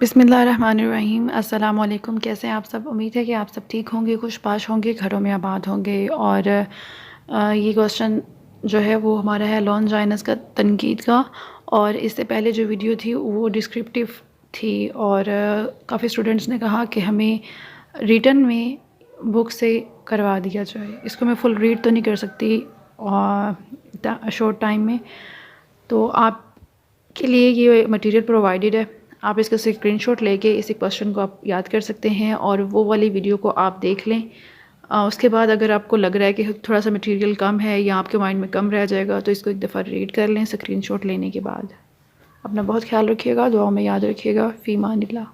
बिस्मिल्लाहिर्रहमानिर्रहीम। अस्सलाम वालेकुम। कैसे हैं आप सब? उम्मीद है कि आप सब ठीक होंगे, खुशबाश होंगे, घरों में आबाद होंगे। और ये क्वेश्चन जो है वो हमारा है लॉन्जाइनस का तनकीद का। और इससे पहले जो वीडियो थी वो डिस्क्रिप्टिव थी, और काफ़ी स्टूडेंट्स ने कहा कि हमें रिटन में बुक से करवा दिया जाए। इसको मैं फुल रीड तो नहीं कर सकती शॉर्ट टाइम में, तो आपके लिए ये मटेरियल प्रोवाइडेड है। आप इसका स्क्रीनशॉट लेके इसी क्वेश्चन को आप याद कर सकते हैं और वो वाली वीडियो को आप देख लें। उसके बाद अगर आपको लग रहा है कि थोड़ा सा मटेरियल कम है या आपके माइंड में कम रह जाएगा तो इसको एक दफ़ा रीड कर लें स्क्रीनशॉट लेने के बाद। अपना बहुत ख्याल रखिएगा, दुआओं में याद रखिएगा। फ़ी मानिल्लाह।